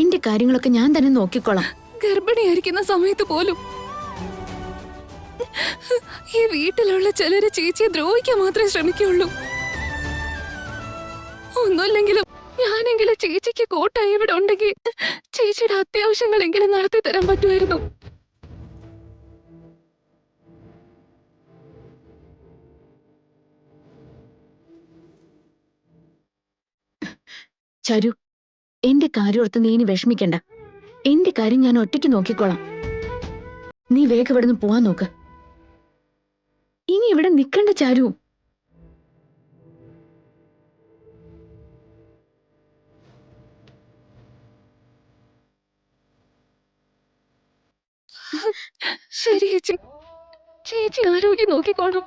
എന്റെ കാര്യങ്ങളൊക്കെ ഞാൻ തന്നെ നോക്കിക്കോളാം. ഗർഭിണിയായിരിക്കുന്ന സമയത്ത് പോലും ഈ വീട്ടിലുള്ള ചിലര് ചേച്ചിയെ ദ്രോഹിക്കാൻ മാത്രമേ ശ്രമിക്കുള്ളൂ. ഒന്നുമില്ലെങ്കിലും ഞാനെങ്കിലും ചേച്ചിക്ക് കൂട്ടായി ഇവിടെ ഉണ്ടെങ്കിൽ ചേച്ചിയുടെ അത്യാവശ്യങ്ങളെങ്കിലും നടത്തി തരാൻ പറ്റുമായിരുന്നു. ചരു, എന്റെ കാര്യം ഓർത്ത് നീ ഇനി വിഷമിക്കണ്ട. എന്റെ കാര്യം ഞാൻ ഒറ്റയ്ക്ക് നോക്കിക്കോളാം. നീ വേഗം ഇവിടെ നിന്ന് പോവാൻ നോക്ക്. ഇനി ഇവിടെ നിക്കണ്ട ചാരു. ശരി ചേച്ചി, ചേച്ചി ആരോഗ്യം നോക്കിക്കോണം.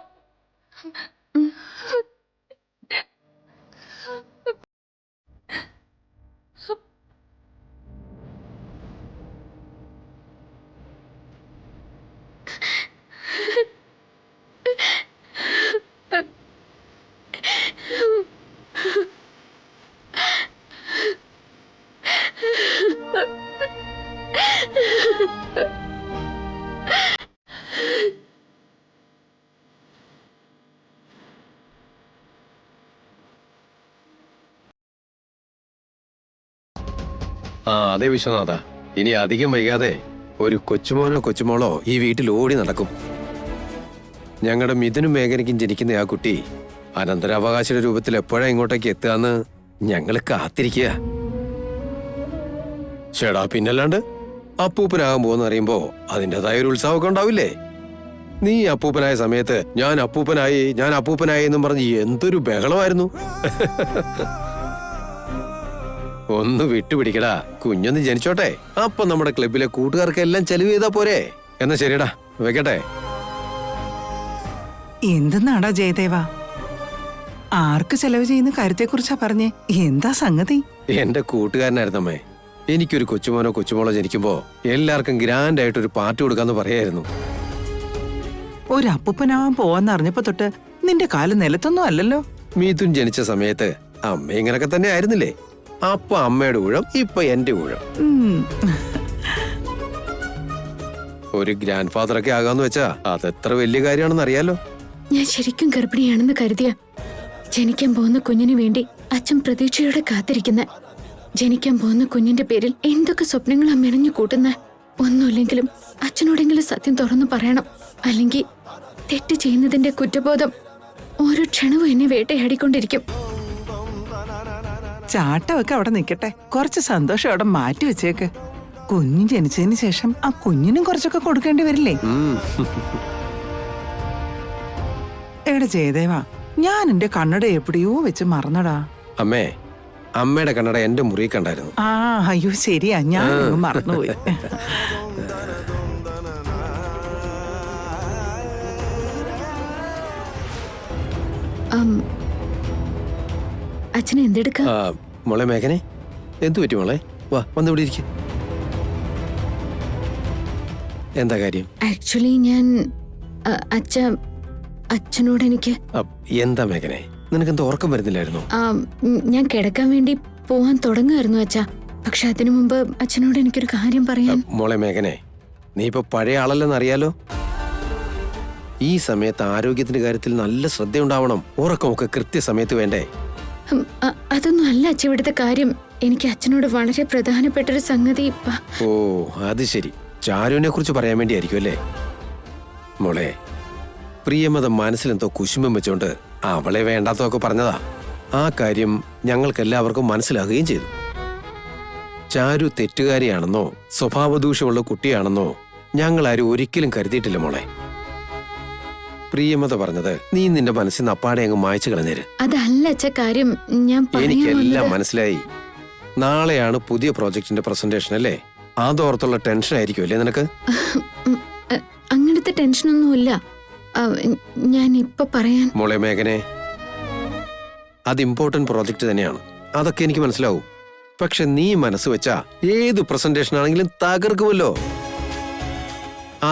അതെ വിശ്വനാഥ, ഇനി അധികം വൈകാതെ ഒരു കൊച്ചുമോനോ കൊച്ചുമോളോ ഈ വീട്ടിൽ ഓടി നടക്കും. ഞങ്ങളുടെ മിഥുനും മേഘനയ്ക്കും ജനിക്കുന്ന ആ കുട്ടി അനന്തരാവകാശയുടെ രൂപത്തിൽ എപ്പോഴാ ഇങ്ങോട്ടേക്ക് എത്തുകയെന്ന് ഞങ്ങൾ കാത്തിരിക്കുക. ചേടാ, പിന്നല്ലാണ്ട് അപ്പൂപ്പനാകാൻ പോകുന്ന അറിയുമ്പോ അതിൻ്റെതായ ഒരു ഉത്സാഹമൊക്കെ ഉണ്ടാവില്ലേ? നീ അപ്പൂപ്പനായ സമയത്ത് ഞാൻ അപ്പൂപ്പനായി എന്നും പറഞ്ഞ് എന്തൊരു ബഹളമായിരുന്നു. ഒന്ന് വിട്ടുപിടിക്കടാ, കുഞ്ഞൊന്ന് ജനിച്ചോട്ടെ, അപ്പൊ നമ്മുടെ ക്ലബിലെ കൂട്ടുകാർക്കെല്ലാം ചെലവ് ചെയ്താ പോരെ. എന്നാ ശരിടാ, വെക്കട്ടെ. എന്തെന്നാടാ ജയദേവ, ആർക്ക് ചെലവ് ചെയ്യുന്ന കാര്യത്തെക്കുറിച്ചാ പറഞ്ഞേ? എന്താ സംഗതി? എന്റെ കൂട്ടുകാരനായിരുന്നമ്മേ, എനിക്കൊരു കൊച്ചുമോനോ കൊച്ചുമോളോ ജനിക്കുമ്പോ എല്ലാവർക്കും ഗ്രാൻഡ് ആയിട്ടൊരു പാർട്ടി കൊടുക്കാന്ന് പറയായിരുന്നു. ഒരു അപ്പൂപ്പനാവാൻ പോവാന്നറിഞ്ഞപ്പോ തൊട്ട് നിന്റെ കാല് നിലത്തൊന്നും അല്ലല്ലോ. മീതുൻ ജനിച്ച സമയത്ത് അമ്മ ഇങ്ങനൊക്കെ തന്നെ ആയിരുന്നില്ലേ? അപ്പൊ അമ്മയുടെ ഊഴം, ഇപ്പൊ എന്റെ ഊഴം. ഒരു ഗ്രാൻഡ് ഫാദർ ഒക്കെ ആകാന്ന് വെച്ചാ അതെത്ര വലിയ കാര്യമാണെന്ന് അറിയാലോ. ഞാൻ ശരിക്കും ഗർഭിണിയാണെന്ന് കരുതിയ ജനിക്കാൻ പോകുന്ന കുഞ്ഞിനു വേണ്ടി അച്ഛൻ പ്രതീക്ഷയോടെ കാത്തിരിക്കുന്ന, ജനിക്കാൻ പോകുന്ന കുഞ്ഞിന്റെ പേരിൽ എന്തൊക്കെ സ്വപ്നങ്ങളാ മെനഞ്ഞു കൂട്ടുന്ന. ഒന്നുമില്ലെങ്കിലും അച്ഛനോടെങ്കിലും സത്യം തുറന്നു പറയണം. അല്ലെങ്കിൽ തെറ്റ് ചെയ്യുന്നതിന്റെ കുറ്റബോധം ഓരോ ക്ഷണവും എന്നെ വേട്ടയാടിക്കൊണ്ടിരിക്കും. ചാട്ടമൊക്കെ അവിടെ നിക്കട്ടെ, കുറച്ച് സന്തോഷം അവിടെ മാറ്റി വെച്ചേക്ക്. കുഞ്ഞ് ജനിച്ചതിന് ശേഷം ആ കുഞ്ഞിനും കുറച്ചൊക്കെ കൊടുക്കേണ്ടി വരില്ലേ? എവിടെ ജയദേവാ, ഞാൻ എന്റെ കണ്ണട എവിടെയോ വെച്ച് മറന്നടാ. അമ്മേ, അമ്മയുടെ കണ്ണട എന്റെ മുറി കണ്ടായിരുന്നു. ആ, അയ്യോ ശരിയാ, ഞാൻ മറന്നുപോയി. അച്ഛനെ എന്തെടുക്ക? മോളെ മേഘനെ, എന്തു പറ്റി മോളെ? വാ, വന്നിവിടെ ഇരിക്ക. എന്താ കാര്യം? ആക്ച്വലി ഞാൻ അച്ഛനോട് എനിക്ക് എന്താ മേഘനെ, നിനക്കെന്താ ഉറക്കം വരുന്നില്ലായിരുന്നു? ഞാൻ കിടക്കാൻ വേണ്ടി പോവാൻ തുടങ്ങുമായിരുന്നു അച്ഛാ. പക്ഷെ അതിനു മുമ്പ് അച്ഛനോട് എനിക്കൊരു കാര്യം പറയാൻ. മോളെ മേഘനെ, നീ ഇപ്പൊ പഴയ ആളല്ലെന്ന് അറിയാലോ. ഈ സമയത്ത് ആരോഗ്യത്തിന്റെ കാര്യത്തിൽ നല്ല ശ്രദ്ധയുണ്ടാവണം. ഉറക്കമൊക്കെ കൃത്യസമയത്ത് വേണ്ടേ? അതൊന്നും അല്ല അച്ഛ ഇവിടുത്തെ കാര്യം. എനിക്ക് അച്ഛനോട് വളരെ പ്രധാനപ്പെട്ടൊരു സംഗതി. ഓ, അത് ശരി. ചാരുവിനെ കുറിച്ച് പറയാൻ വേണ്ടിയായിരിക്കും അല്ലേ? മോളെ, പ്രിയമത മനസ്സിലെന്തോ കുശുമ്പം വെച്ചോണ്ട് അവളെ വേണ്ടാത്തൊക്കെ പറഞ്ഞതാ. ആ കാര്യം ഞങ്ങൾക്കെല്ലാവർക്കും മനസ്സിലാകുകയും ചെയ്തു. ചാരു തെറ്റുകാരിയാണെന്നോ സ്വഭാവദൂഷ്യമുള്ള കുട്ടിയാണെന്നോ ഞങ്ങളാരും ഒരിക്കലും കരുതിയിട്ടില്ല മോളെ. പ്രിയമത പറഞ്ഞത് നീ നിന്റെ മനസ്സിൽ നിന്ന് അപ്പാടെ അങ്ങ് മായ്ച്ചു കളഞ്ഞേര്. അതല്ല അച്ഛ കാര്യം. എനിക്കെല്ലാം മനസ്സിലായി. നാളെയാണ് പുതിയ പ്രോജക്റ്റിന്റെ പ്രസന്റേഷൻ അല്ലേ? അതോർത്തുള്ള ടെൻഷൻ ആയിരിക്കും അല്ലേ നിനക്ക്? അങ്ങനത്തെ ടെൻഷനൊന്നുമില്ല. ഞാൻ ഇപ്പൊ പറയാൻ. മോളെ മേഘനെ, അത് ഇമ്പോർട്ടന്റ് പ്രോജക്റ്റ് തന്നെയാണ്, അതൊക്കെ എനിക്ക് മനസ്സിലാവും. പക്ഷെ നീ മനസ്സ് വെച്ചാ ഏത് പ്രസന്റേഷൻ ആണെങ്കിലും തകർക്കുമല്ലോ.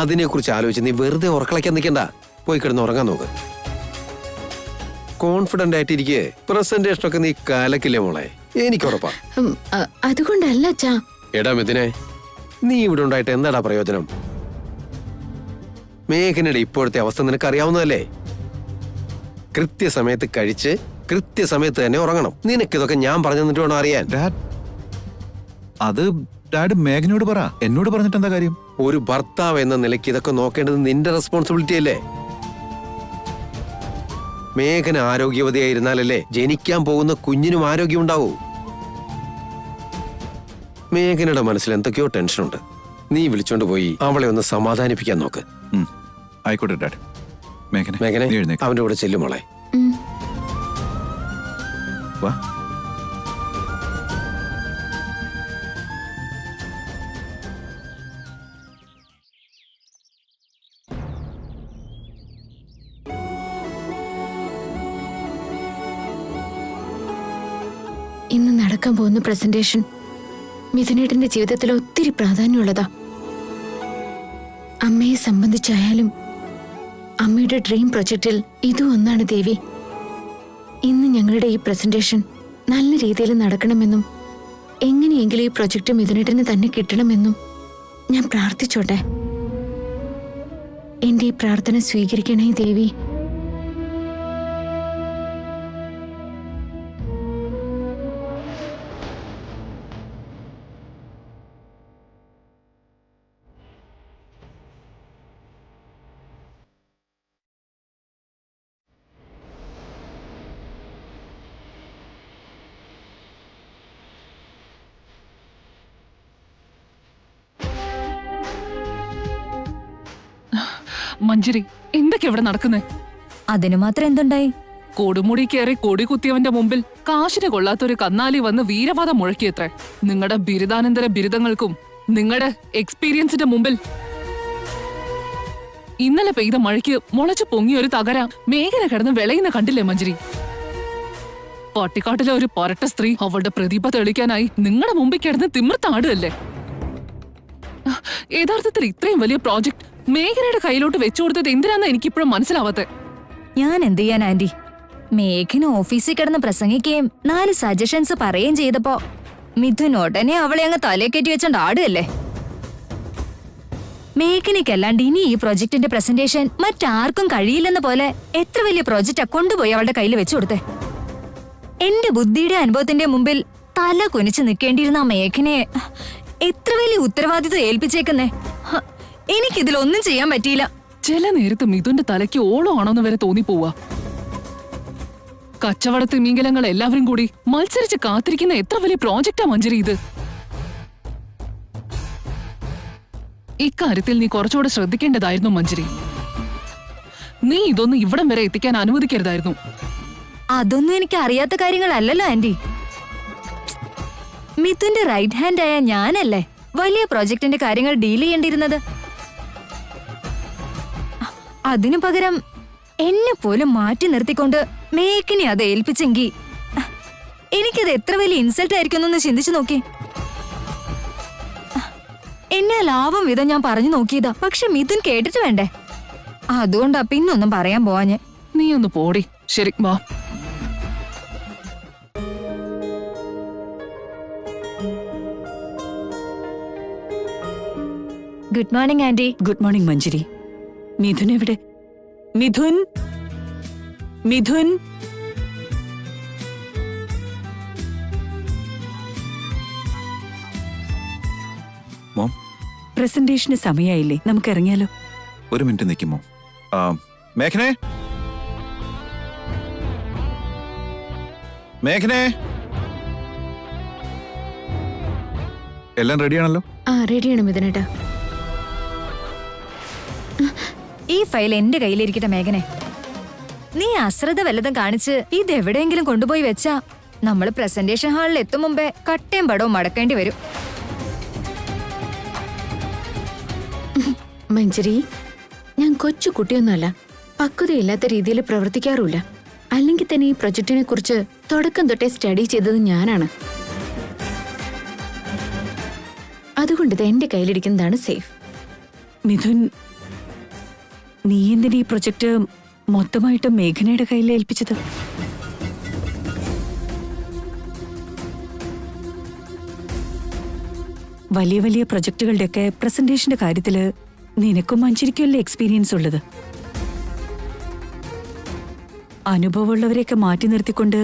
അതിനെ കുറിച്ച് ആലോചിച്ച് നീ വെറുതെ ഉറക്കളയ്ക്കാൻ നിൽക്കണ്ട. പോയി കിടന്ന് ഉറങ്ങാൻ നോക്ക്. കോൺഫിഡന്റ് ആയിട്ടിരിക്കെ. പ്രസന്റേഷനൊക്കെ നീ കലക്കില്ലേ മോളെ, എനിക്ക് ഉറപ്പാ. അതുകൊണ്ടല്ല അച്ഛാ, എടാ മിഥുനെ, നീ ഇവിടെ ഉണ്ടായിട്ട് എന്താടാ പ്രയോജനം? മേഘനയുടെ ഇപ്പോഴത്തെ അവസ്ഥ നിനക്ക് അറിയാവുന്നതല്ലേ? കൃത്യസമയത്ത് കഴിച്ച് കൃത്യസമയത്ത് തന്നെ ഉറങ്ങണം. നിനക്കിതൊക്കെ ഞാൻ പറഞ്ഞു തന്നിട്ട് വേണം അറിയാൻ. ഡാഡ്, അത് ഡാഡ് മേഘനോട് പറ, എന്നോട് പറഞ്ഞിട്ട് എന്താ കാര്യം? ഒരു ഭർത്താവ് എന്ന നിലയ്ക്ക് ഇതൊക്കെ നോക്കേണ്ടത് നിന്റെ റെസ്പോൺസിബിലിറ്റി അല്ലേ? മേഘന ആരോഗ്യവതിയായിരുന്നാലല്ലേ ജനിക്കാൻ പോകുന്ന കുഞ്ഞിനും ആരോഗ്യം ഉണ്ടാവൂ. മേഘനയുടെ മനസ്സിൽ എന്തൊക്കെയോ ടെൻഷനുണ്ട്. നീ വിളിച്ചോണ്ട് പോയി അവളെ ഒന്ന് സമാധാനിപ്പിക്കാൻ നോക്ക്. ആയിക്കോട്ടെ ഡാഡ്. മേഘനെ, മേഘനെ നീ എഴുന്നേക്ക്. അവന്റെ കൂടെ ചെല്ലുമോളെ. വാ. ഇന്ന് നടക്കാൻ പോകുന്ന പ്രസന്റേഷൻ മിഥുനേട്ടന്റെ ജീവിതത്തിൽ ഒത്തിരി പ്രാധാന്യമുള്ളതാ. അമ്മയെ സംബന്ധിച്ചായാലും അമ്മയുടെ ഡ്രീം പ്രൊജക്റ്റിൽ ഇതും ഒന്നാണ് ദേവി. ഇന്ന് ഞങ്ങളുടെ ഈ പ്രസന്റേഷൻ നല്ല രീതിയിൽ നടക്കണമെന്നും എങ്ങനെയെങ്കിലും ഈ പ്രൊജക്റ്റ് മിഥുനേട്ടന് തന്നെ കിട്ടണമെന്നും ഞാൻ പ്രാർത്ഥിച്ചോട്ടെ. എന്റെ ഈ പ്രാർത്ഥന സ്വീകരിക്കണേ ദേവി. മഞ്ജരി, എന്തൊക്കെ ഇവിടെ നടക്കുന്നേ? അതിനു മാത്രം എന്തുണ്ടായി? കൊടുമുടി കയറി കൊടി കുത്തിയവന്റെ മുമ്പിൽ കാശിന് കൊള്ളാത്തൊരു കന്നാലി വന്ന് വീരവാദം മുഴക്കിയത്രേ. നിങ്ങളുടെ ബിരുദാനന്തര ബിരുദങ്ങൾക്കും നിങ്ങളുടെ എക്സ്പീരിയൻസിന്റെ മുമ്പിൽ ഇന്നലെ പെയ്ത മഴയ്ക്ക് മുളച്ചു പൊങ്ങിയ ഒരു തകര മേഘന കിടന്ന് വിളയുന്ന കണ്ടില്ലേ മഞ്ജരി? പട്ടിക്കാട്ടിലെ ഒരു പൊരട്ട സ്ത്രീ അവളുടെ പ്രതിഭ തെളിക്കാനായി നിങ്ങളുടെ മുമ്പിൽ കിടന്ന് തിമിർത്താടുകല്ലേ. യഥാർത്ഥത്തിൽ ഇത്രയും വലിയ പ്രോജക്ട് മേഘനയുടെ കയ്യിലോട്ട് വെച്ചു കൊടുത്തത് എന്തിനാന്ന് എനിക്കിപ്പോഴും മനസ്സിലാവാത്തെ. ഞാൻ എന്ത് ചെയ്യാൻ ആന്റി? മേഘന ഓഫീസിൽ കിടന്ന് പ്രസംഗിക്കുകയും 4 സജഷൻസ് പറയുകയും ചെയ്തപ്പോ മിഥുൻ ഉടനെ അവളെ അങ്ങ് തലേ കയറ്റി വെച്ചോണ്ട് ആടുകല്ലേ. മേഘനയ്ക്കല്ലാണ്ട് ഇനി ഈ പ്രൊജക്ടിന്റെ പ്രസന്റേഷൻ മറ്റാർക്കും കഴിയില്ലെന്ന പോലെ എത്ര വലിയ പ്രൊജക്റ്റാ കൊണ്ടുപോയി അവളുടെ കയ്യിൽ വെച്ചു കൊടുത്തേ. എന്റെ ബുദ്ധിയുടെ അനുഭവത്തിന്റെ മുമ്പിൽ തല കുനിച്ച് നിൽക്കേണ്ടിയിരുന്ന ആ മേഘനയെ എത്ര വലിയ ഉത്തരവാദിത്വം ഏൽപ്പിച്ചേക്കുന്നേ. എനിക്കിതിലൊന്നും ചെയ്യാൻ പറ്റിയില്ല. ചില നേരത്ത് മിഥുന്റെ തലയ്ക്ക് ഓളം ആണോന്ന് വരെ തോന്നിപ്പോവാ. കച്ചവട തിമിംഗലങ്ങൾ എല്ലാവരും കൂടി മത്സരിച്ച് കാത്തിരിക്കുന്ന എത്ര വലിയ പ്രോജക്റ്റാ മഞ്ജരി ഇത്. ഇക്കാര്യത്തിൽ നീ കുറച്ചുകൂടെ ശ്രദ്ധിക്കേണ്ടതായിരുന്നു മഞ്ജരി. നീ ഇതൊന്നും ഇവിടം വരെ എത്തിക്കാൻ അനുവദിക്കരുതായിരുന്നു. അതൊന്നും എനിക്ക് അറിയാത്ത കാര്യങ്ങളല്ലല്ലോ ആന്റി. മിഥുന്റെ റൈറ്റ് ഹാൻഡ് ആയ ഞാനല്ലേ വലിയ പ്രോജക്ടിന്റെ കാര്യങ്ങൾ ഡീൽ ചെയ്യേണ്ടിയിരുന്നത്. അതിനു പകരം എന്നെ പോലും മാറ്റി നിർത്തിക്കൊണ്ട് മേഘനെ അത് ഏൽപ്പിച്ചെങ്കിൽ എനിക്കത് എത്ര വലിയ ഇൻസൾട്ട് ആയിരിക്കും എന്ന് ചിന്തിച്ചു നോക്കി. എന്നെ ലാഭം വിധം ഞാൻ പറഞ്ഞു നോക്കിയതാ. പക്ഷെ മിഥുൻ കേട്ടിട്ട് വേണ്ടേ? അതുകൊണ്ടാ പിന്നൊന്നും പറയാൻ പോവാഞ്ഞ്. നീ ഒന്ന് പോടി. ശരി വാ. Good morning aunty. Good morning Manjari. Mithun എവിടെ? മിഥുൻ, മിഥുൻ. മോം, പ്രസന്റേഷന് സമയായില്ലേ, നമുക്ക് ഇറങ്ങിയാലോ? ഒരു മിനിറ്റ് നിൽക്കുമോ? മേഘനെ, മേഘനെ, എല്ലാം റെഡിയാണല്ലോ? റെഡിയാണ് മിഥുനേട്ടാ. ഈ ഫയൽ എന്റെ കയ്യിലിരിക്കട്ടെ മേഘനെ. നീ അശ്രദ്ധ വല്ലതും കാണിച്ച് ഇതെവിടെയെങ്കിലും കൊണ്ടുപോയി വെച്ചാ നമ്മൾ പ്രസന്റേഷൻ ഹാളിൽ എത്തും മുമ്പേ കട്ടയും പടവും മടക്കേണ്ടി വരും. മഞ്ജരി, ഞാൻ കൊച്ചു കുട്ടിയൊന്നുമല്ല. പക്വതയില്ലാത്ത രീതിയിൽ പ്രവർത്തിക്കാറുമില്ല. അല്ലെങ്കിൽ തന്നെ ഈ പ്രൊജക്ടിനെ കുറിച്ച് തുടക്കം തൊട്ടേ സ്റ്റഡി ചെയ്തത് ഞാനാണ്. അതുകൊണ്ട് ഇത് എന്റെ കയ്യിലിരിക്കുന്നതാണ് സേഫ്. മിഥുൻ, നീ എന്തിനാ ഈ പ്രൊജക്ട് മൊത്തമായിട്ട് മേഘനയുടെ കയ്യിൽ ഏൽപ്പിച്ചത്? വലിയ വലിയ പ്രൊജക്ടുകളുടെയൊക്കെ പ്രസന്റേഷന്റെ കാര്യത്തില് നിനക്കും മഞ്ജരിക്കുമല്ലേ എക്സ്പീരിയൻസ് ഉള്ളത്. അനുഭവമുള്ളവരെയൊക്കെ മാറ്റി നിർത്തിക്കൊണ്ട്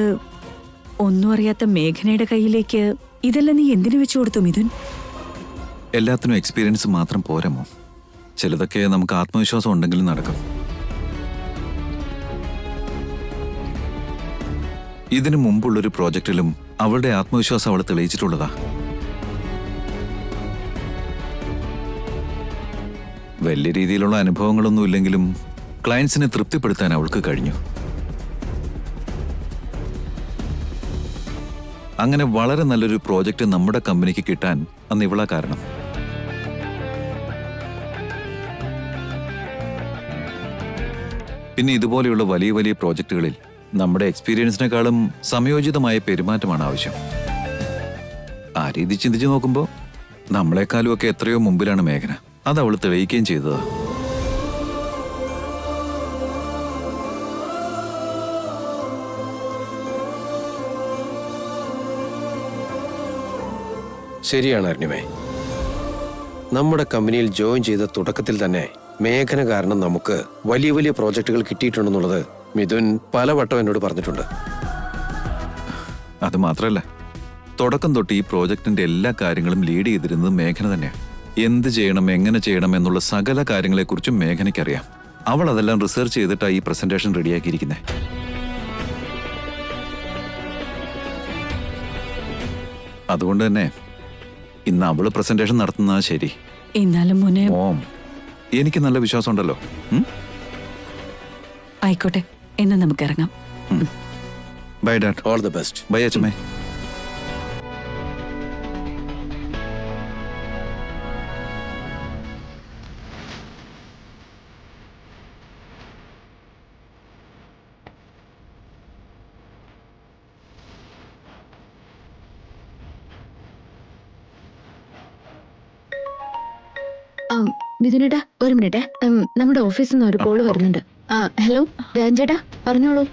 ഒന്നും അറിയാത്ത മേഘനയുടെ കയ്യിലേക്ക് ഇതെല്ലാം നീ എന്തിനു വെച്ചു കൊടുത്തു മിഥുൻ? എല്ലാത്തിനും എക്സ്പീരിയൻസ് മാത്രം പോരമോ? ചിലതൊക്കെ നമുക്ക് ആത്മവിശ്വാസം ഉണ്ടെങ്കിലും നടക്കും. ഇതിനു മുമ്പുള്ളൊരു പ്രോജക്റ്റിലും അവളുടെ ആത്മവിശ്വാസം അവൾ തെളിയിച്ചിട്ടുള്ളതാ. വലിയ രീതിയിലുള്ള അനുഭവങ്ങളൊന്നും ഇല്ലെങ്കിലും ക്ലയൻസിനെ തൃപ്തിപ്പെടുത്താൻ അവൾക്ക് കഴിഞ്ഞു. അങ്ങനെ വളരെ നല്ലൊരു പ്രോജക്റ്റ് നമ്മുടെ കമ്പനിക്ക് കിട്ടാൻ അന്ന് ഇവളാ കാരണം. പിന്നെ ഇതുപോലെയുള്ള വലിയ വലിയ പ്രോജക്റ്റുകളിൽ നമ്മുടെ എക്സ്പീരിയൻസിനെക്കാളും സംയോജിതമായ പെരുമാറ്റമാണ് ആവശ്യം. ആ രീതി ചിന്തിച്ചു നോക്കുമ്പോൾ നമ്മളെക്കാളും ഒക്കെ എത്രയോ മുമ്പിലാണ് മേഘന. അത് അവൾ തെളിയിക്കുകയും ചെയ്തത്. ശരിയാണ് അരുണിമേ. നമ്മുടെ കമ്പനിയിൽ ജോയിൻ ചെയ്ത തുടക്കത്തിൽ തന്നെ മേഘന കാരണം നമുക്ക് വലിയ വലിയ പ്രോജക്റ്റുകൾ കിട്ടിയിട്ടുണ്ടെന്നുള്ളത് മിഥുൻ പലവട്ടം എന്നോട് പറഞ്ഞിട്ടുണ്ട്. അത് മാത്രമല്ല, തുടക്കം തൊട്ട് ഈ പ്രോജക്റ്റിന്റെ എല്ലാ കാര്യങ്ങളും ലീഡ് ചെയ്തിരുന്നത് മേഘന തന്നെയാണ്. എന്ത് ചെയ്യണം, എങ്ങനെ ചെയ്യണം എന്നുള്ള സകല കാര്യങ്ങളെക്കുറിച്ചും മേഘനയ്ക്കറിയാം. അവൾ അതെല്ലാം റിസർച്ച് ചെയ്തിട്ടാണ് ഈ പ്രസന്റേഷൻ റെഡിയാക്കിയിരിക്കുന്നത്. അതുകൊണ്ട് തന്നെ ഇന്ന് അവള് പ്രസന്റേഷൻ നടത്തുന്നതാ ശരി. എന്നാലും മോനെ ഓം, എനിക്ക് നല്ല വിശ്വാസം ഉണ്ടല്ലോ. ആയിക്കോട്ടെ, എന്ന് നമുക്ക് ഇറങ്ങാം. Bye dad. All the best. Bye അച്ഛമ്മേ. മിഥുനേട്ടാ, ഒരു മിനിറ്റ്. നമ്മുടെ ഓഫീസിൽ നിന്ന് ഒരു കോള് വരുന്നുണ്ട്. ഹലോ രാജേട്ടാ, പറഞ്ഞോളൂ.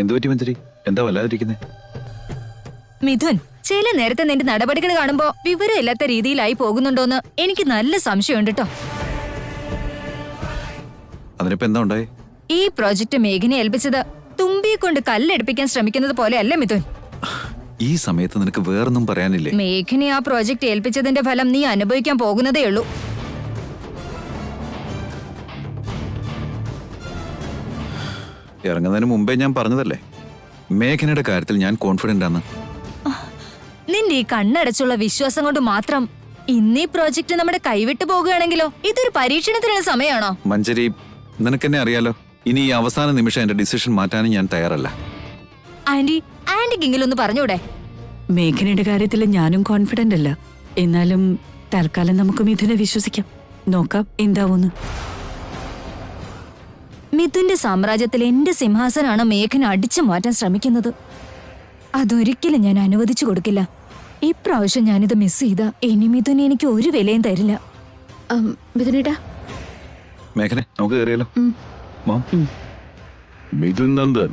എന്തു പറ്റി മഞ്ജരി? എന്താ വല്ലാതിരിക്കുന്നേ? മിഥുൻ, ചില നേരത്തെ നിന്റെ നടപടികൾ കാണുമ്പോ വിവരമില്ലാത്ത രീതിയിലായി പോകുന്നുണ്ടോന്ന് എനിക്ക് നല്ല സംശയമുണ്ട് കേട്ടോ. അതിനിപ്പോ എന്താ ഉണ്ടായി? ഈ പ്രോജക്റ്റ് മേഘനെ ഏൽപ്പിച്ചത് തുമ്പിയെ കൊണ്ട് കല്ലെടുപ്പിക്കാൻ ശ്രമിക്കുന്നത് പോലെയല്ല മിഥുൻ. ഈ സമയത്ത് നിനക്ക് വേറൊന്നും പറയാനില്ലേ? മേഘനെ ആ പ്രോജക്റ്റ് ഏൽപ്പിച്ചതിന്റെ ഫലം നീ അനുഭവിക്കാൻ പോകുന്നതേ ഉള്ളൂ. ഇറങ്ങുന്നതിന് മുമ്പേ ഞാൻ പറഞ്ഞതല്ലേ, മേഘനയുടെ കാര്യത്തിൽ ഞാൻ കോൺഫിഡന്റ് ആണ്. നിന്റെ ഈ കണ്ണടച്ചുള്ള വിശ്വാസം കൊണ്ട് മാത്രം ഇന്നീ പ്രോജക്റ്റ് നമ്മുടെ കൈവിട്ടു പോകുകയാണെങ്കിലോ? ഇതൊരു പരീക്ഷണത്തിനുള്ള സമയമാണോ? മഞ്ജരി, നിനക്കെന്നെ അറിയാലോ, ഇനി ഈ അവസാന നിമിഷം എന്റെ ഡിസിഷൻ മാറ്റാനും ഞാൻ തയ്യാറല്ല. ആന്റിക്കെങ്കിലും ഒന്ന് പറഞ്ഞൂടെ? മേഘനയുടെ കാര്യത്തിൽ ഞാനും കോൺഫിഡന്റ് അല്ല. എന്നാലും തൽക്കാലം നമുക്ക് മിഥുനെ വിശ്വസിക്കാം. നോക്കാം എന്താവൂന്ന്. മിഥുന്റെ സാമ്രാജ്യത്തിൽ എന്റെ സിംഹാസനാണ് മേഘന അടിച്ചു മാറ്റാൻ ശ്രമിക്കുന്നത്. അതൊരിക്കലും ഞാൻ അനുവദിച്ചു കൊടുക്കില്ല. ഇപ്രാവശ്യം ഞാനിത് മിസ് ചെയ്ത ഇനി മിഥുൻ എനിക്ക് ഒരു വിലയും തരില്ല. മിഥുനേട്ടാ, മേഘനെ, നമുക്ക് കയറിയാലോ? മോം. മിഥുൻ നന്ദൻ,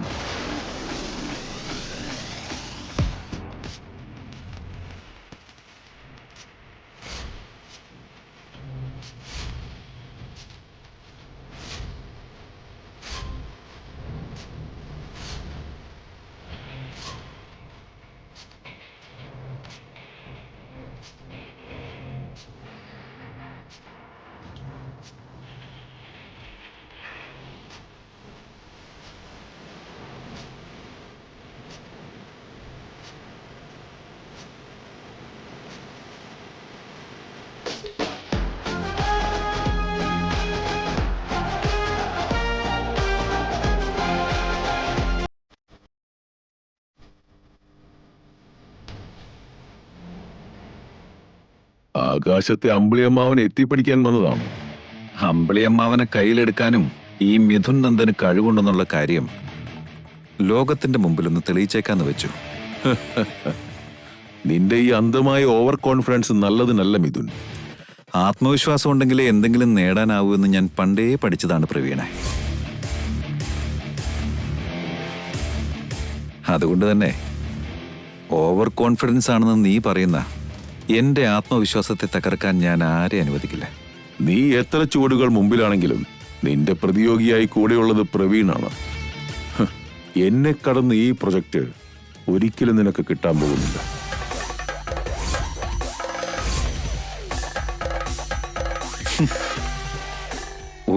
ആകാശത്തെ അമ്പിളിയമ്മാവൻ എത്തിപ്പിടിക്കാൻ വന്നതാണ്. അമ്പിളിയമ്മാവനെ കയ്യിലെടുക്കാനും ഈ മിഥുൻ നന്ദന് കഴിവുണ്ടെന്നുള്ള കാര്യം ലോകത്തിന്റെ മുമ്പിലൊന്ന് തെളിയിച്ചേക്കാന്ന് വെച്ചു. നിന്റെ ഈ അന്ധമായ ഓവർ കോൺഫിഡൻസ് നല്ലതിനല്ല മിഥുൻ. ആത്മവിശ്വാസം ഉണ്ടെങ്കിലേ എന്തെങ്കിലും നേടാനാവൂ എന്ന് ഞാൻ പണ്ടേ പഠിച്ചതാണ് പ്രവീണ. അതുകൊണ്ട് തന്നെ ഓവർ കോൺഫിഡൻസ് ആണെന്ന് നീ പറയുന്ന എന്റെ ആത്മവിശ്വാസത്തെ തകർക്കാൻ ഞാൻ ആരെ അനുവദിക്കില്ല. നീ എത്ര ചുവടുകൾ മുമ്പിലാണെങ്കിലും നിന്റെ പ്രതിയോഗിയായി കൂടെയുള്ളത് പ്രവീണാണ്. ഹ്, എന്നെ കടന്ന് ഈ പ്രൊജക്ട് ഒരിക്കലും നിനക്ക് കിട്ടാൻ പോകുന്നില്ല.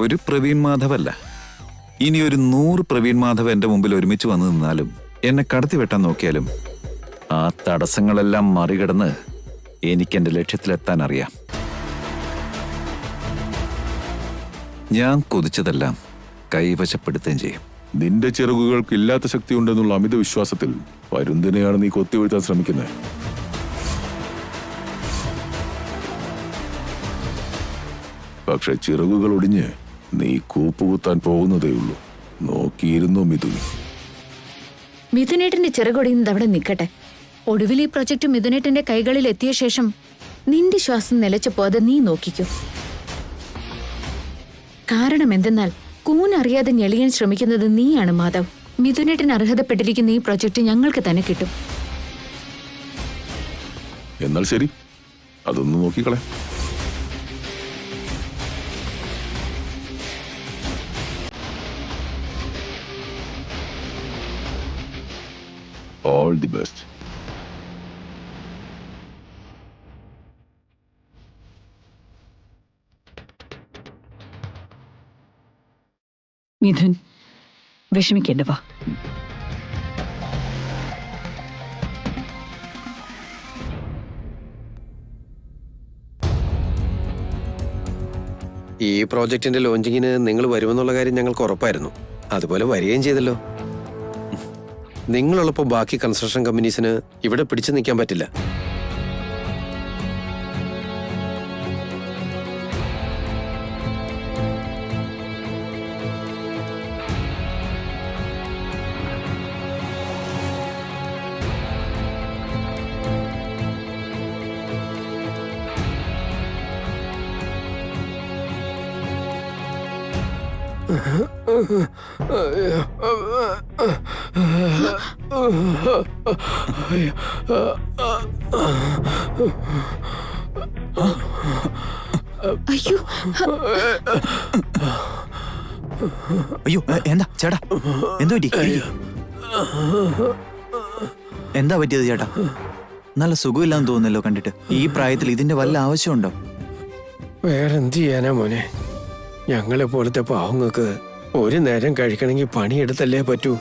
ഒരു പ്രവീൺ മാധവല്ല, ഇനി ഒരു 100 പ്രവീൺ മാധവ് എന്റെ മുമ്പിൽ ഒരുമിച്ച് വന്നു നിന്നാലും എന്നെ കടത്തി വെട്ടാൻ നോക്കിയാലും ആ തടസ്സങ്ങളെല്ലാം മറികടന്ന് എനിക്ക് എന്റെ ലക്ഷ്യത്തിലെത്താൻ അറിയാം. ഞാൻ കൊതിച്ചതെല്ലാം കൈവശപ്പെടുത്തുകയും ചെയ്യും. നിന്റെ ചിറകുകൾക്ക് ഇല്ലാത്ത ശക്തി ഉണ്ടെന്നുള്ള അമിത വിശ്വാസത്തിൽ പരുന്തിനെയാണ് നീ കൊത്തിവീഴ്ത്താൻ ശ്രമിക്കുന്നത്. പക്ഷെ ചിറകുകൾ ഒടിഞ്ഞ് നീ കൂപ്പുകുത്താൻ പോകുന്നതേയുള്ളൂ. നോക്കിയിരുന്നു മിഥുൻ. മിഥുനേട്ടന്റെ ചിറകൊടിയുന്നത് അവിടെ നിൽക്കട്ടെ. ഒടുവിൽ ഈ പ്രൊജക്ട് മിഥുനേട്ടന്റെ കൈകളിൽ എത്തിയ ശേഷം നിന്റെ ശ്വാസം നിലച്ചപ്പോ അത് നീ നോക്കിക്കോ. കാരണം എന്തെന്നാൽ കൂനറിയാതെ ഞെളിയാൻ ശ്രമിക്കുന്നത് നീയാണ് മാധവ്. മിഥുനേട്ടന് അർഹതപ്പെട്ടിരിക്കുന്ന ഈ പ്രൊജക്ട് ഞങ്ങൾക്ക് തന്നെ കിട്ടും. എന്നാൽ ശരി, അതൊന്ന് നോക്കിക്കളെ. All the best. മിഥുൻ, വിഷമിക്കേണ്ട, വാ. ഈ പ്രോജക്റ്റിന്റെ ലോഞ്ചിങ്ങിന് നിങ്ങൾ വരുമെന്നുള്ള കാര്യം ഞങ്ങൾക്ക് ഉറപ്പായിരുന്നു. അതുപോലെ വരികയും ചെയ്തല്ലോ. നിങ്ങളുള്ളപ്പോൾ ബാക്കി കൺസ്ട്രക്ഷൻ കമ്പനീസിന് ഇവിടെ പിടിച്ചു നിൽക്കാൻ പറ്റില്ല. അയ്യോ, അയ്യോ, എന്താ ചേട്ടാ, എന്താ പറ്റി? എന്താ പറ്റിയത് ചേട്ടാ? നല്ല സുഖമില്ലാന്ന് തോന്നുന്നല്ലോ കണ്ടിട്ട്. ഈ പ്രായത്തിൽ ഇതിന്റെ വല്ല ആവശ്യമുണ്ടോ? വേറെന്ത് ചെയ്യാനാ മോനെ, ഞങ്ങളെ പോലത്തെ പാവങ്ങൾക്ക് ഒരു നേരം കഴിക്കണമെങ്കിൽ പണിയെടുത്തല്ലേ പറ്റൂ.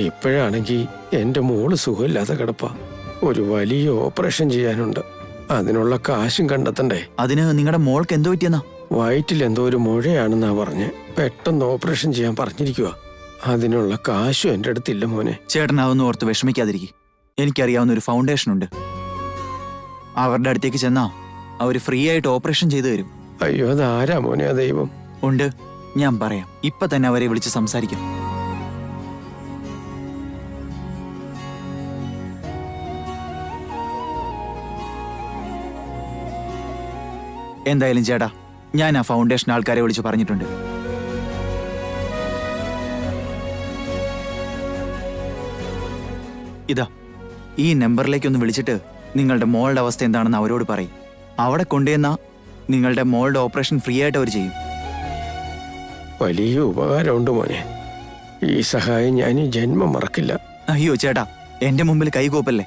ഇപ്പോഴാണെങ്കിൽ എൻ്റെ മോള് സുഖമില്ലാതെ കിടപ്പാ. ഒരു വലിയ ഓപ്പറേഷൻ ചെയ്യാനുണ്ട്. അതിനുള്ള കാശും കണ്ടെത്തണ്ടേ. അതിന് നിങ്ങളുടെ മോൾക്ക് എന്തോ പറ്റിയെന്നാ? വയറ്റിൽ എന്തോ ഒരു മുഴയാണെന്നാ പറഞ്ഞ് പെട്ടെന്ന് ഓപ്പറേഷൻ ചെയ്യാൻ പറഞ്ഞിരിക്കുക. അതിനുള്ള കാശും എൻ്റെ അടുത്തില്ല മോനെ. ചേട്ടൻ അതൊന്നും ഓർത്ത് വിഷമിക്കാതിരിക്കും. എനിക്കറിയാവുന്ന ഒരു ഫൗണ്ടേഷൻ ഉണ്ട്. അവരുടെ അടുത്തേക്ക് ചെന്നാ അവര് ഫ്രീ ആയിട്ട് ഓപ്പറേഷൻ ചെയ്തു തരും. അയ്യോ, അതാരാ മോനെ ആ ദൈവം? ഉണ്ട്, ഞാൻ പറയാം. ഇപ്പൊ തന്നെ അവരെ വിളിച്ച് സംസാരിക്കാം. എന്തായാലും ചേട്ടാ, ഞാൻ ആ ഫൗണ്ടേഷൻ ആൾക്കാരെ വിളിച്ച് പറഞ്ഞിട്ടുണ്ട്. ഇതാ, ഈ നമ്പറിലേക്ക് ഒന്ന് വിളിച്ചിട്ട് നിങ്ങളുടെ മോളുടെ അവസ്ഥ എന്താണെന്ന് അവരോട് പറയും. അവിടെ കൊണ്ടുവന്നാ നിങ്ങളുടെ മോളുടെ ഓപ്പറേഷൻ ഫ്രീ ആയിട്ട് അവർ ചെയ്യും. വലിയ ഉപകാരമുണ്ട് മോനെ. ഈ സഹായം ഞാൻ ഈ ജന്മം മറക്കില്ല. അയ്യോ ചേട്ടാ, എന്റെ മുമ്പിൽ കൈകോപ്പല്ലേ.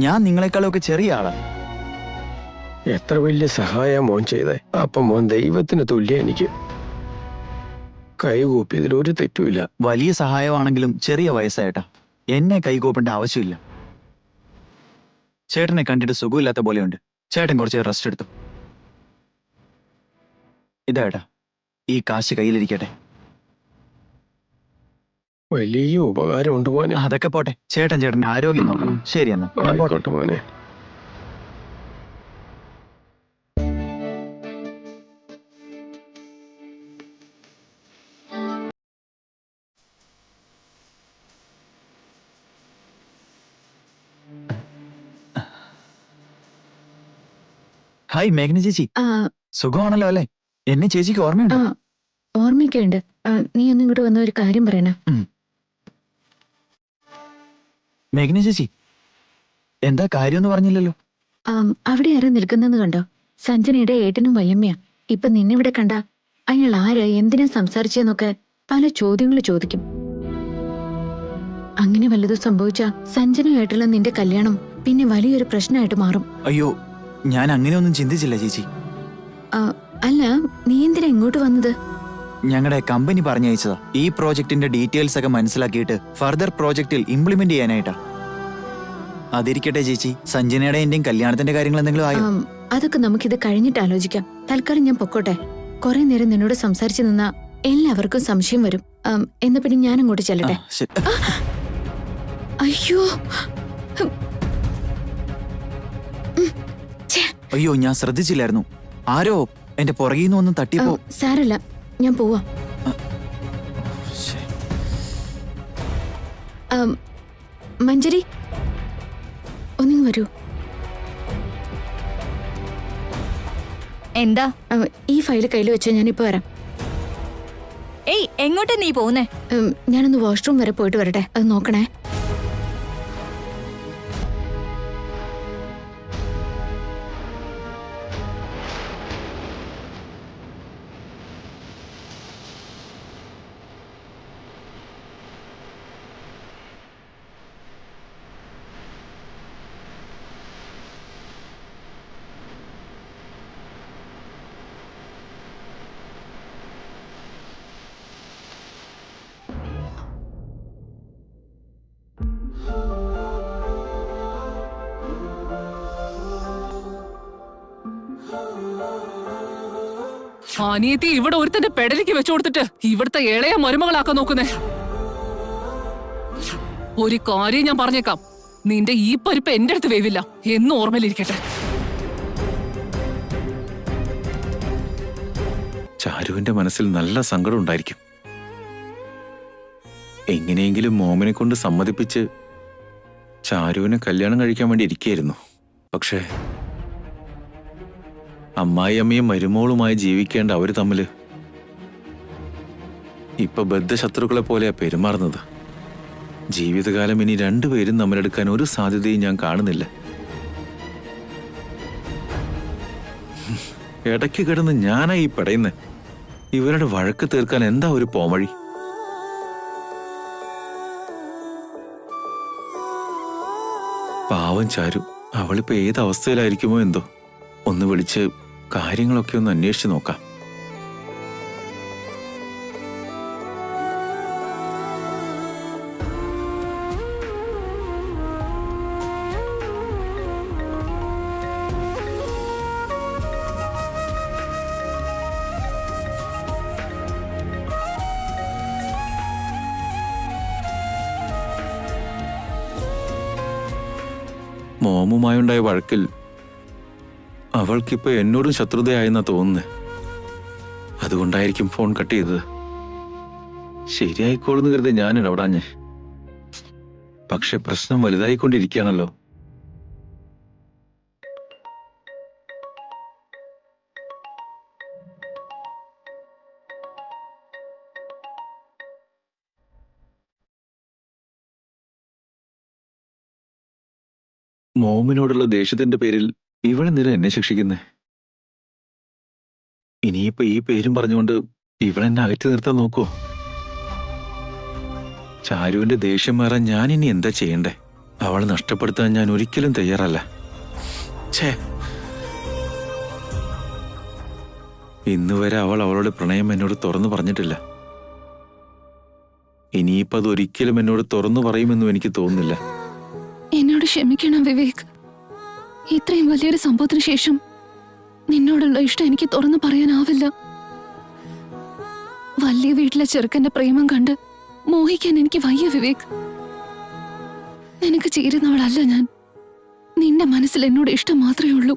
ഞാൻ നിങ്ങളെക്കാളൊക്കെ ചെറിയ ആളാ. എത്ര വലിയ സഹായ മോൻ ചെയ്തേ. അപ്പം മോൻ ദൈവത്തിന് തുല്യ. എനിക്ക് കൈകൂപ്പിയതിൽ ഒരു തെറ്റുമില്ല. വലിയ സഹായമാണെങ്കിലും ചെറിയ വയസ്സായിട്ടാ. എന്നെ കൈകോപ്പേണ്ട ആവശ്യമില്ല. ചേട്ടനെ കണ്ടിട്ട് സുഖമില്ലാത്ത പോലെയുണ്ട്. ചേട്ടൻ കുറച്ച് റെസ്റ്റ് എടുത്തു. ഇതാ, ഈ കാശ് കയ്യിലിരിക്കട്ടെ. വലിയ ഉപകാരമുണ്ട് മോനെ. അതൊക്കെ പോട്ടെ, ചേട്ടന്റെ ആരോഗ്യം നോക്കണം. ശരി എന്നാ. ആയിക്കോട്ടെ മോനെ. ഹായ് മേഘന ചേച്ചി, സുഖമാണല്ലോ അല്ലേ? എന്നെ ചേച്ചിക്ക് ഓർമ്മയുണ്ടോ? ഓർമ്മയൊക്കെയുണ്ട്. നീ ഒന്നും ഇങ്ങോട്ട് വന്ന ഒരു കാര്യം പറയണ. മേഘന ചേച്ചി എന്താ കാര്യമെന്ന് പറഞ്ഞില്ലല്ലോ. അവിടെ ആരാ നിൽക്കുന്നെന്ന് കണ്ടോ? സഞ്ജനയുടെ ഏട്ടനും വയ്യമ്മയാ. ഇപ്പൊ നിന്നിവിടെ കണ്ട അയാൾ ആര്, എന്തിനാ സംസാരിച്ചെന്നൊക്കെ പല ചോദ്യങ്ങൾ ചോദിക്കും. അങ്ങനെ വല്ലതും സംഭവിച്ചാ സഞ്ജനയായിട്ടുള്ള നിന്റെ കല്യാണം പിന്നെ വലിയൊരു പ്രശ്നമായിട്ട് മാറും. അയ്യോ, ഞാൻ അങ്ങനെയൊന്നും ചിന്തിച്ചില്ല ചേച്ചി. അല്ല, നീ എന്തിനാ ഇങ്ങോട്ട് വന്നത്? ഞങ്ങളുടെ കമ്പനി പറഞ്ഞയച്ചതാ ഈ പ്രോജക്റ്റിന്റെ ഡീറ്റെയിൽസ് ഒക്കെ മനസ്സിലാക്കിയിട്ട് ഫർദർ പ്രോജക്റ്റിൽ ഇംപ്ലിമെന്റ് ചെയ്യാനായിട്ടാ. അതിരിക്കട്ടെ ചേച്ചി, സഞ്ജനയുടെ എന്റെയും കല്യാണത്തിന്റെ കാര്യങ്ങൾ എന്തെങ്കിലും ആയോ? അതൊക്കെ നമുക്കിത് കഴിഞ്ഞിട്ട് ആലോചിക്കാം. തൽക്കാലം ഞാൻ പൊക്കോട്ടെ. കുറെ നേരം നിന്നോട് സംസാരിച്ചു നിന്നാ എല്ലാവർക്കും സംശയം വരും. എന്നാ പിന്നെ ഞാൻ അങ്ങോട്ട് ചെല്ലട്ടെ. അയ്യോ അയ്യോ, ഞാൻ ശ്രദ്ധിച്ചില്ലായിരുന്നു. ആരോ എന്റെ പുറകിൽ നിന്ന് ഒന്ന് തട്ടിയപ്പോ. സാരല്ല, ഞാൻ പോവാ. മഞ്ജരി, ഒന്നിങ്ങ് വരൂ. എന്താ? ഈ ഫയല് കയ്യിൽ വെച്ചാൽ ഞാനിപ്പോ വരാം. ഏയ്, എങ്ങോട്ടാ നീ പോകുന്നേ? ഞാനൊന്ന് വാഷ്റൂം വരെ പോയിട്ട് വരട്ടെ, അത് നോക്കണേ. അനിയത്തി ഇവിടെ ഒരുത്തന്റെ പെടലിക്ക് വെച്ചു കൊടുത്തിട്ട് ഇവിടുത്തെ ഇളയ മരുമകളാക്കാൻ നോക്കുന്നേ. ഒരു കാര്യം ഞാൻ പറഞ്ഞേക്കാം, നിന്റെ ഈ പരിപ്പ് എന്റെ അടുത്ത് വേവില്ല എന്ന് ഓർമ്മയിലിരിക്കട്ടെ. ചാരുവിന്റെ മനസ്സിൽ നല്ല സങ്കടം ഉണ്ടായിരിക്കും. എങ്ങനെയെങ്കിലും മോമിനെ കൊണ്ട് സമ്മതിപ്പിച്ച് ചാരുവിനെ കല്യാണം കഴിക്കാൻ വേണ്ടി ഇരിക്കുകയായിരുന്നു. പക്ഷേ അമ്മായിയമ്മയും മരുമോളുമായി ജീവിക്കേണ്ട അവര് തമ്മില് ഇപ്പൊ ബദ്ധശത്രുക്കളെ പോലെയാ പെരുമാറുന്നത്. ജീവിതകാലം ഇനി രണ്ടുപേരും തമ്മിലെടുക്കാൻ ഒരു സാധ്യതയും ഞാൻ കാണുന്നില്ല. ഇടയ്ക്ക് കിടന്ന് ഞാനാ ഈ പെടയുന്നേ. ഇവരുടെ വഴക്ക് തീർക്കാൻ എന്താ ഒരു പോംവഴി? പാവം ചാരു, അവളിപ്പോ ഏത് അവസ്ഥയിലായിരിക്കുമോ എന്തോ. ഒന്ന് വിളിച്ച് കാര്യങ്ങളൊക്കെ ഒന്ന് അന്വേഷിച്ച് നോക്കാം. മോമുമായുണ്ടായ വഴക്കിൽ അവൾക്കിപ്പോ എന്നോടും ശത്രുതയായെന്നാ തോന്നുന്നത്. അതുകൊണ്ടായിരിക്കും ഫോൺ കട്ട് ചെയ്തത്. ശരിയായിക്കോളെന്ന് കരുതി ഞാൻ ഇടപെടാഞ്ഞേ. പക്ഷെ പ്രശ്നം വലുതായിക്കൊണ്ടിരിക്കുകയാണല്ലോ. മോമിനോടുള്ള ദേഷ്യത്തിന്റെ പേരിൽ ഇവളെന്തിനാ എന്നെ ശിക്ഷിക്കുന്നേ? ഇനിയിപ്പോ ഈ പേരും പറഞ്ഞുകൊണ്ട് ഇവളെന്നെ അകറ്റി നിർത്താൻ നോക്കോ? ചാരുവിന്റെ ദേഷ്യം മാറാൻ ഞാൻ ഇനി എന്താ ചെയ്യണ്ടേ? അവളെ നഷ്ടപ്പെടുത്താൻ ഞാൻ ഒരിക്കലും തയ്യാറല്ല. ഛേ, ഇന്നുവരെ അവൾ അവളുടെ പ്രണയം എന്നോട് തുറന്നു പറഞ്ഞിട്ടില്ല. ഇനിയിപ്പോ അതൊരിക്കലും എന്നോട് തുറന്നു പറയുമെന്നും എനിക്ക് തോന്നുന്നില്ല. എന്നോട് ക്ഷമിക്കണം വിവേക്. ഇത്രയും വലിയൊരു സംഭവത്തിന് ശേഷം നിന്നോടുള്ള ഇഷ്ടം എനിക്ക് തുറന്നു പറയാനാവില്ല. വലിയ വീട്ടിലെ ചെറുക്കന്റെ പ്രേമം കണ്ട് മോഹിക്കാൻ എനിക്ക് വയ്യ വിവേക്. നിനക്ക് ചേരുന്നവളല്ല ഞാൻ. നിന്റെ മനസ്സിൽ എന്നോട് ഇഷ്ടം മാത്രമേ ഉള്ളൂ.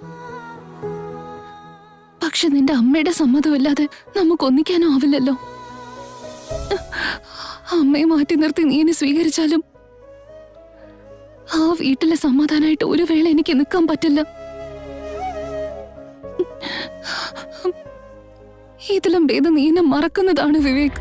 പക്ഷെ നിന്റെ അമ്മയുടെ സമ്മതമില്ലാതെ നമുക്കൊന്നിക്കാനും ആവില്ലല്ലോ. അമ്മയെ മാറ്റി നിർത്തി നീ എന്നെ സ്വീകരിച്ചാലും ആ വീട്ടിലെ സമാധാനമായിട്ട് ഒരു വേള എനിക്ക് നിൽക്കാൻ പറ്റില്ല. ഇതിലും ഭേദം നീ എന്നെ മറക്കുന്നതാണ് വിവേക്.